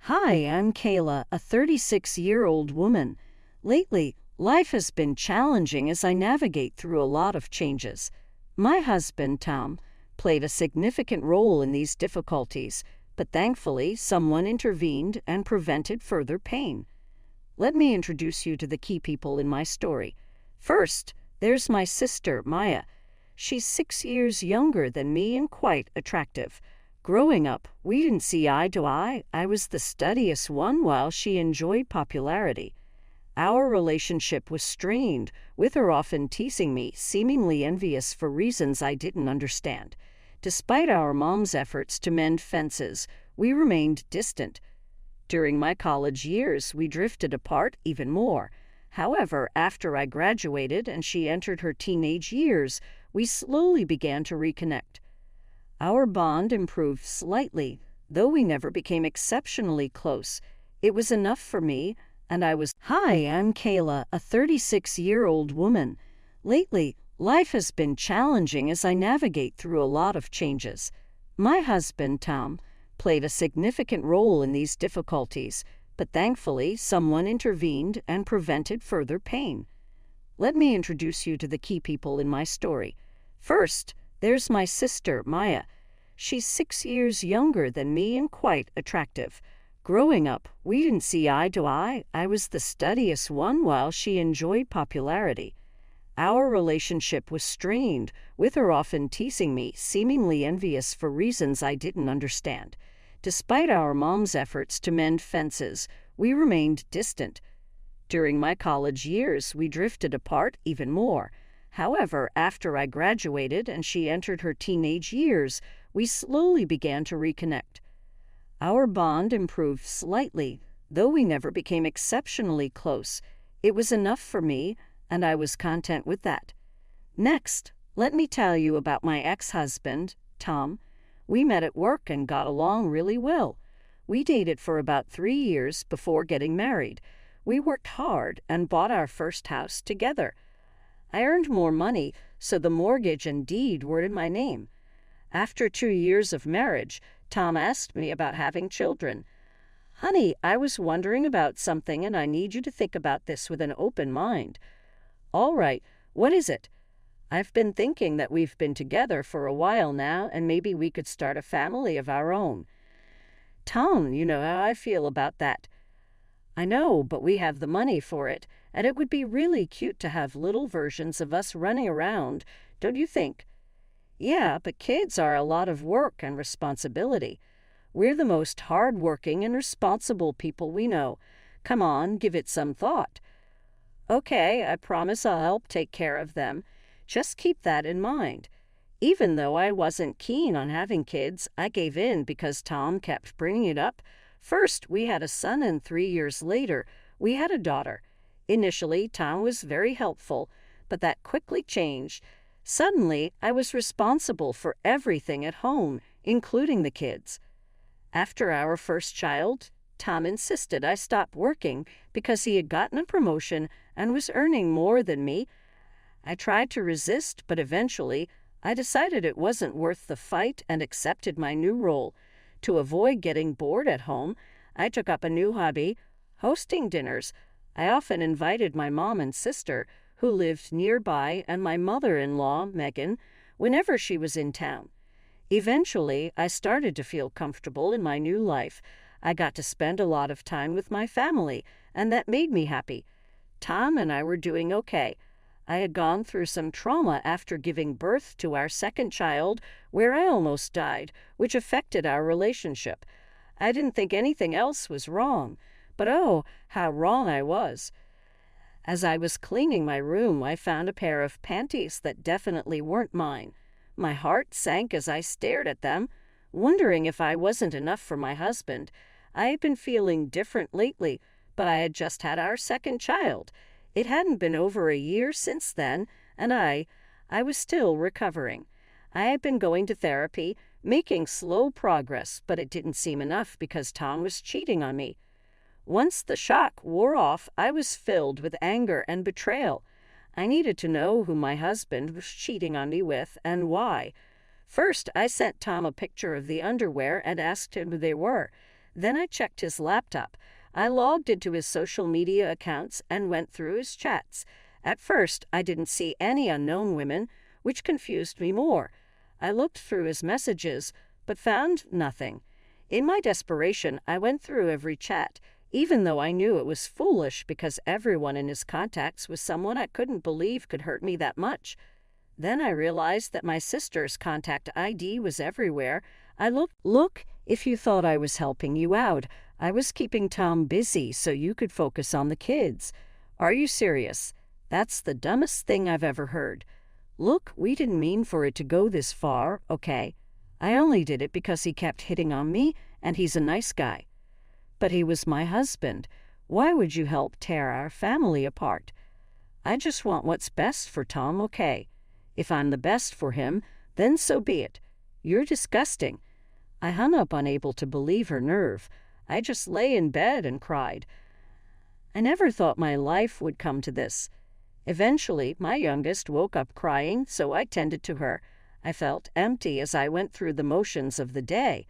Hi, I'm Kayla, a 36-year-old woman. Lately, life has been challenging as I navigate through a lot of changes. My husband, Tom, played a significant role in these difficulties, but thankfully, someone intervened and prevented further pain. Let me introduce you to the key people in my story. First, there's my sister, Maya. She's 6 years younger than me and quite attractive. Growing up, we didn't see eye to eye. I was the studious one while she enjoyed popularity. Our relationship was strained, with her often teasing me, seemingly envious for reasons I didn't understand. Despite our mom's efforts to mend fences, we remained distant. During my college years, we drifted apart even more. However, after I graduated and she entered her teenage years, we slowly began to reconnect. Our bond improved slightly, though we never became exceptionally close. It was enough for me, and I was... Hi, I'm Kayla, a 36-year-old woman. Lately, life has been challenging as I navigate through a lot of changes. My husband, Tom, played a significant role in these difficulties, but thankfully, someone intervened and prevented further pain. Let me introduce you to the key people in my story. First, there's my sister, Maya. She's 6 years younger than me and quite attractive. Growing up, we didn't see eye to eye. I was the studious one while she enjoyed popularity. Our relationship was strained, with her often teasing me, seemingly envious for reasons I didn't understand. Despite our mom's efforts to mend fences, we remained distant. During my college years, we drifted apart even more. However, after I graduated and she entered her teenage years, we slowly began to reconnect. Our bond improved slightly, though we never became exceptionally close. It was enough for me, and I was content with that. Next, let me tell you about my ex-husband, Tom. We met at work and got along really well. We dated for about 3 years before getting married. We worked hard and bought our first house together. I earned more money, so the mortgage and deed were in my name. After 2 years of marriage, Tom asked me about having children. Honey, I was wondering about something and I need you to think about this with an open mind. All right, what is it? I've been thinking that we've been together for a while now and maybe we could start a family of our own. Tom, you know how I feel about that. I know, but we have the money for it, and it would be really cute to have little versions of us running around, don't you think? Yeah, but kids are a lot of work and responsibility. We're the most hard-working and responsible people we know. Come on, give it some thought. Okay, I promise I'll help take care of them. Just keep that in mind. Even though I wasn't keen on having kids, I gave in because Tom kept bringing it up. First, we had a son, and 3 years later, we had a daughter. Initially, Tom was very helpful, but that quickly changed. Suddenly, I was responsible for everything at home, including the kids. After our first child, Tom insisted I stop working because he had gotten a promotion and was earning more than me. I tried to resist, but eventually, I decided it wasn't worth the fight and accepted my new role. To avoid getting bored at home, I took up a new hobby, hosting dinners. I often invited my mom and sister, who lived nearby, and my mother-in-law, Megan, whenever she was in town. Eventually, I started to feel comfortable in my new life. I got to spend a lot of time with my family, and that made me happy. Tom and I were doing okay. I had gone through some trauma after giving birth to our second child, where I almost died, which affected our relationship. I didn't think anything else was wrong, but oh, how wrong I was. As I was cleaning my room, I found a pair of panties that definitely weren't mine. My heart sank as I stared at them, wondering if I wasn't enough for my husband. I had been feeling different lately, but I had just had our second child. It hadn't been over a year since then, and I was still recovering. I had been going to therapy, making slow progress, but it didn't seem enough because Tom was cheating on me. Once the shock wore off, I was filled with anger and betrayal. I needed to know who my husband was cheating on me with and why. First, I sent Tom a picture of the underwear and asked him who they were. Then I checked his laptop. I logged into his social media accounts and went through his chats. At first, I didn't see any unknown women, which confused me more. I looked through his messages, but found nothing. In my desperation, I went through every chat, even though I knew it was foolish because everyone in his contacts was someone I couldn't believe could hurt me that much. Then I realized that my sister's contact ID was everywhere. Look, if you thought I was helping you out, I was keeping Tom busy so you could focus on the kids. Are you serious? That's the dumbest thing I've ever heard. Look, we didn't mean for it to go this far, okay? I only did it because he kept hitting on me, and he's a nice guy. But he was my husband. Why would you help tear our family apart? I just want what's best for Tom, okay? If I'm the best for him, then so be it. You're disgusting. I hung up, unable to believe her nerve. I just lay in bed and cried. I never thought my life would come to this. Eventually, my youngest woke up crying, so I tended to her. I felt empty as I went through the motions of the day.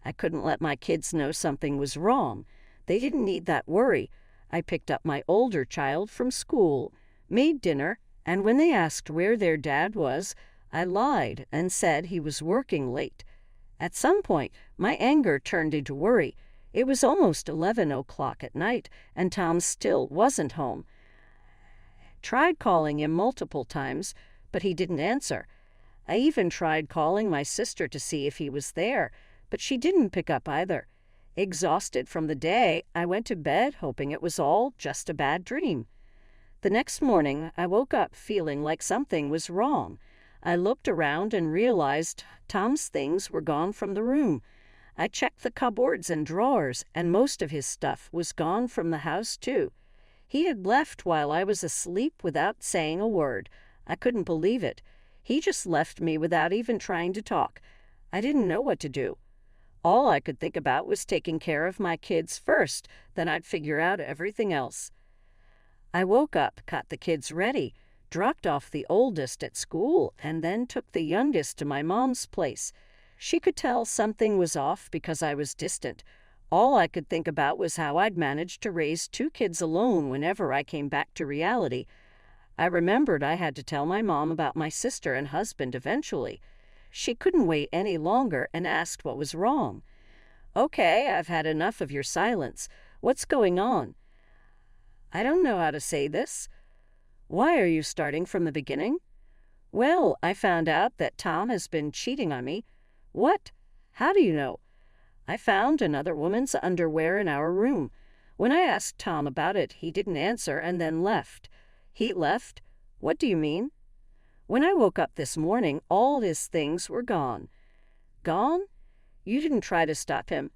I couldn't let my kids know something was wrong. They didn't need that worry. I picked up my older child from school, made dinner, and when they asked where their dad was, I lied and said he was working late. At some point, my anger turned into worry. It was almost 11 o'clock at night, and Tom still wasn't home. Tried calling him multiple times, but he didn't answer. I even tried calling my sister to see if he was there, but she didn't pick up either. Exhausted from the day, I went to bed hoping it was all just a bad dream. The next morning, I woke up feeling like something was wrong. I looked around and realized Tom's things were gone from the room. I checked the cupboards and drawers, and most of his stuff was gone from the house, too. He had left while I was asleep without saying a word. I couldn't believe it. He just left me without even trying to talk. I didn't know what to do. All I could think about was taking care of my kids first, then I'd figure out everything else. I woke up, got the kids ready, dropped off the oldest at school, and then took the youngest to my mom's place. She could tell something was off because I was distant. All I could think about was how I'd managed to raise 2 kids alone whenever I came back to reality. I remembered I had to tell my mom about my sister and husband eventually. She couldn't wait any longer and asked what was wrong. Okay, I've had enough of your silence. What's going on? I don't know how to say this. Why are you starting from the beginning? Well, I found out that Tom has been cheating on me. What? How do you know? I found another woman's underwear in our room. When I asked Tom about it, he didn't answer and then left. He left? What do you mean? When I woke up this morning, all his things were gone. Gone? You didn't try to stop him.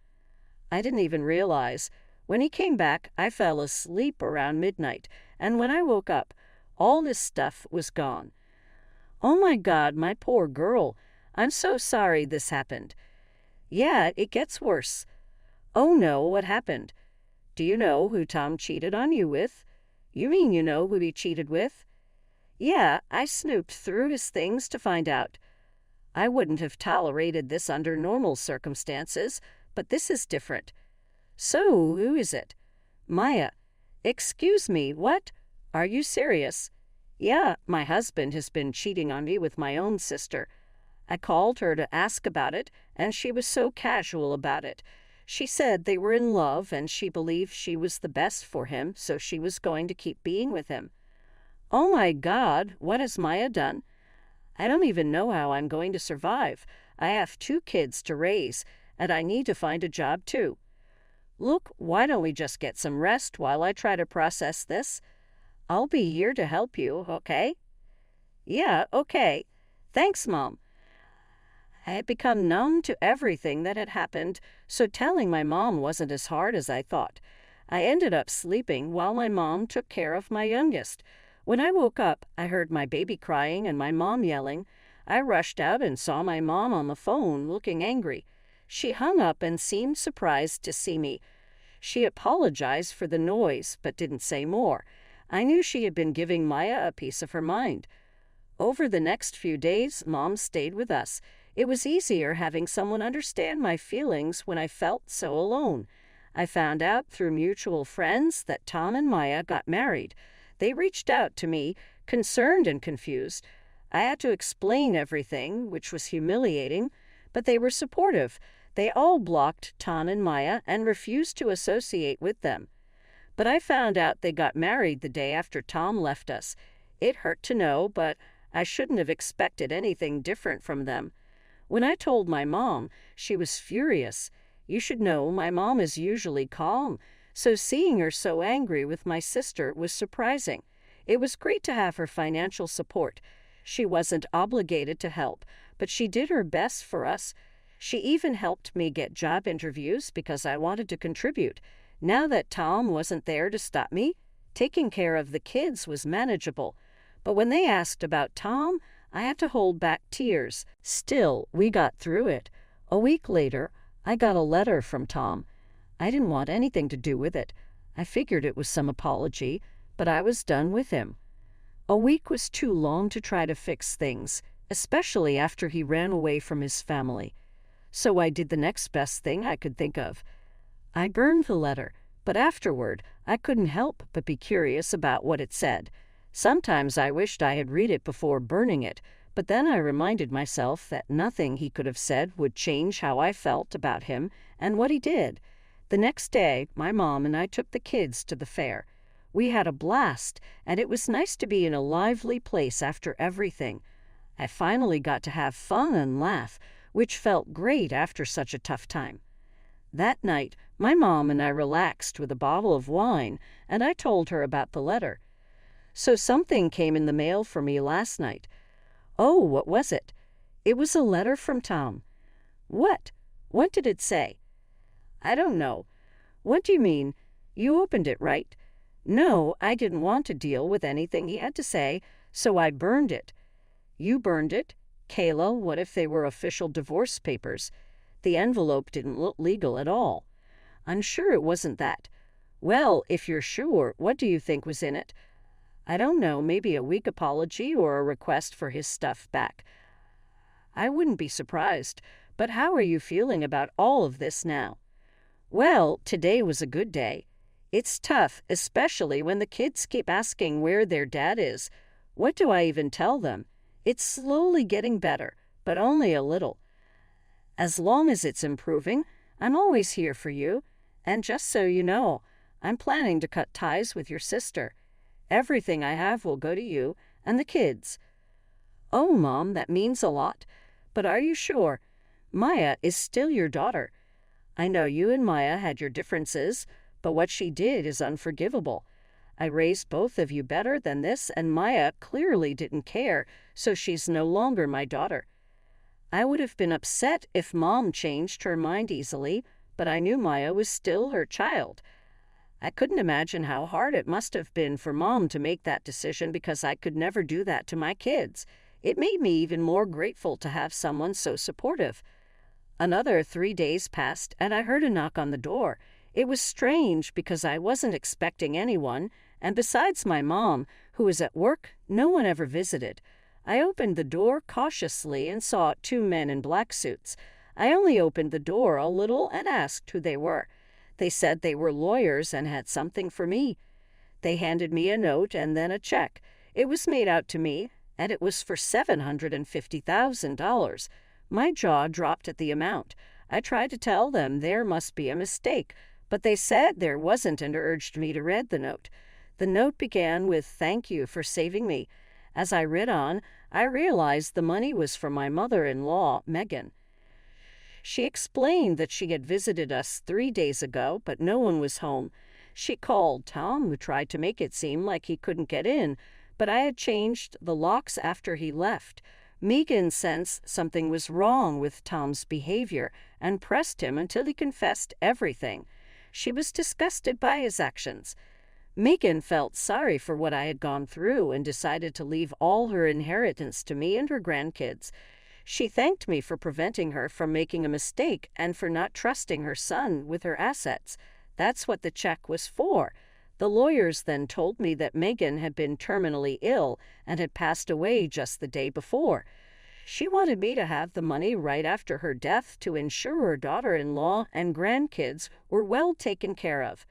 I didn't even realize. When he came back, I fell asleep around midnight, and when I woke up, all his stuff was gone. Oh my God, my poor girl. I'm so sorry this happened. Yeah, it gets worse. Oh no, what happened? Do you know who Tom cheated on you with? You mean you know who he cheated with? Yeah, I snooped through his things to find out. I wouldn't have tolerated this under normal circumstances, but this is different. So, who is it? Maya. Excuse me, what? Are you serious? Yeah, my husband has been cheating on me with my own sister. I called her to ask about it, and she was so casual about it. She said they were in love, and she believed she was the best for him, so she was going to keep being with him. Oh my God, what has Maya done? I don't even know how I'm going to survive. I have 2 kids to raise, and I need to find a job too. Look, why don't we just get some rest while I try to process this? I'll be here to help you, okay? Yeah, okay. Thanks, Mom. I had become numb to everything that had happened, so telling my mom wasn't as hard as I thought. I ended up sleeping while my mom took care of my youngest. When I woke up, I heard my baby crying and my mom yelling. I rushed out and saw my mom on the phone looking angry. She hung up and seemed surprised to see me. She apologized for the noise, but didn't say more. I knew she had been giving Maya a piece of her mind. Over the next few days, Mom stayed with us. It was easier having someone understand my feelings when I felt so alone. I found out through mutual friends that Tom and Maya got married. They reached out to me, concerned and confused. I had to explain everything, which was humiliating, but they were supportive. They all blocked Tom and Maya and refused to associate with them. But I found out they got married the day after Tom left us. It hurt to know, but I shouldn't have expected anything different from them. When I told my mom, she was furious. You should know my mom is usually calm, so seeing her so angry with my sister was surprising. It was great to have her financial support. She wasn't obligated to help, but she did her best for us. She even helped me get job interviews because I wanted to contribute. Now that Tom wasn't there to stop me, taking care of the kids was manageable. But when they asked about Tom, I had to hold back tears. Still, we got through it. A week later, I got a letter from Tom. I didn't want anything to do with it. I figured it was some apology, but I was done with him. A week was too long to try to fix things, especially after he ran away from his family. So I did the next best thing I could think of. I burned the letter, but afterward, I couldn't help but be curious about what it said. Sometimes I wished I had read it before burning it, but then I reminded myself that nothing he could have said would change how I felt about him and what he did. The next day, my mom and I took the kids to the fair. We had a blast, and it was nice to be in a lively place after everything. I finally got to have fun and laugh, which felt great after such a tough time. That night, my mom and I relaxed with a bottle of wine, and I told her about the letter. So something came in the mail for me last night. Oh, what was it? It was a letter from Tom. What? What did it say? I don't know. What do you mean? You opened it, right? No, I didn't want to deal with anything he had to say, so I burned it. You burned it? Kayla, what if they were official divorce papers? The envelope didn't look legal at all. I'm sure it wasn't that. Well, if you're sure, what do you think was in it? I don't know, maybe a weak apology or a request for his stuff back. I wouldn't be surprised, but how are you feeling about all of this now? Well, today was a good day. It's tough, especially when the kids keep asking where their dad is. What do I even tell them? It's slowly getting better, but only a little. As long as it's improving, I'm always here for you. And just so you know, I'm planning to cut ties with your sister. Everything I have will go to you and the kids. Oh, Mom, that means a lot. But are you sure? Maya is still your daughter. I know you and Maya had your differences, but what she did is unforgivable. I raised both of you better than this, and Maya clearly didn't care, so she's no longer my daughter. I would have been upset if Mom changed her mind easily, but I knew Maya was still her child. I couldn't imagine how hard it must have been for Mom to make that decision because I could never do that to my kids. It made me even more grateful to have someone so supportive. Another 3 days passed, and I heard a knock on the door. It was strange because I wasn't expecting anyone, and besides my mom, who was at work, no one ever visited. I opened the door cautiously and saw 2 men in black suits. I only opened the door a little and asked who they were. They said they were lawyers and had something for me. They handed me a note and then a check. It was made out to me, and it was for $750,000. My jaw dropped at the amount. I tried to tell them there must be a mistake, but they said there wasn't and urged me to read the note. The note began with, "Thank you for saving me." As I read on, I realized the money was from my mother-in-law, Megan. She explained that she had visited us 3 days ago, but no one was home. She called Tom, who tried to make it seem like he couldn't get in, but I had changed the locks after he left. Megan sensed something was wrong with Tom's behavior and pressed him until he confessed everything. She was disgusted by his actions. Megan felt sorry for what I had gone through and decided to leave all her inheritance to me and her grandkids. She thanked me for preventing her from making a mistake and for not trusting her son with her assets. That's what the check was for. The lawyers then told me that Megan had been terminally ill and had passed away just the day before. She wanted me to have the money right after her death to ensure her daughter-in-law and grandkids were well taken care of.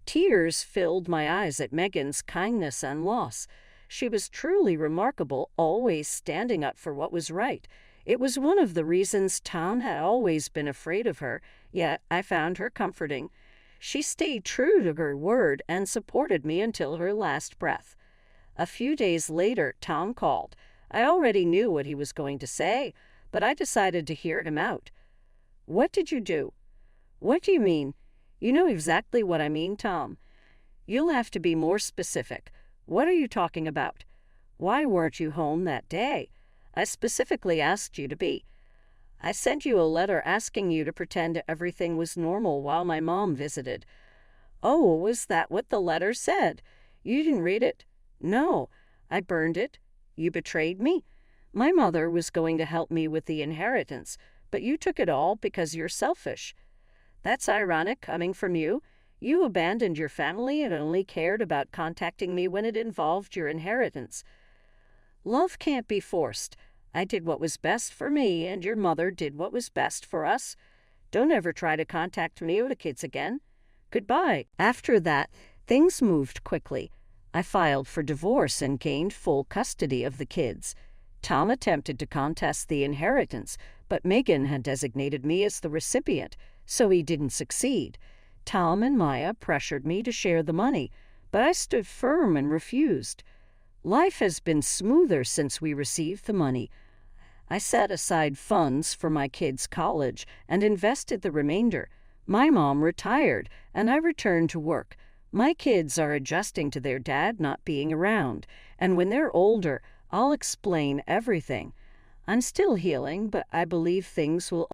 Tears filled my eyes at Megan's kindness and loss. She was truly remarkable, always standing up for what was right. It was one of the reasons Tom had always been afraid of her, yet I found her comforting. She stayed true to her word and supported me until her last breath. A few days later, Tom called. I already knew what he was going to say, but I decided to hear him out. "What did you do?" "What do you mean?" "You know exactly what I mean, Tom. You'll have to be more specific. What are you talking about?" "Why weren't you home that day? I specifically asked you to be. I sent you a letter asking you to pretend everything was normal while my mom visited." "Oh, was that what the letter said? You didn't read it?" "No, I burned it. You betrayed me. My mother was going to help me with the inheritance, but you took it all because you're selfish." "That's ironic coming from you. You abandoned your family and only cared about contacting me when it involved your inheritance." "Love can't be forced. I did what was best for me, and your mother did what was best for us. Don't ever try to contact me or the kids again. Goodbye." After that, things moved quickly. I filed for divorce and gained full custody of the kids. Tom attempted to contest the inheritance, but Megan had designated me as the recipient, so he didn't succeed. Tom and Maya pressured me to share the money, but I stood firm and refused. Life has been smoother since we received the money. I set aside funds for my kids' college and invested the remainder. My mom retired, and I returned to work. My kids are adjusting to their dad not being around, and when they're older, I'll explain everything. I'm still healing, but I believe things will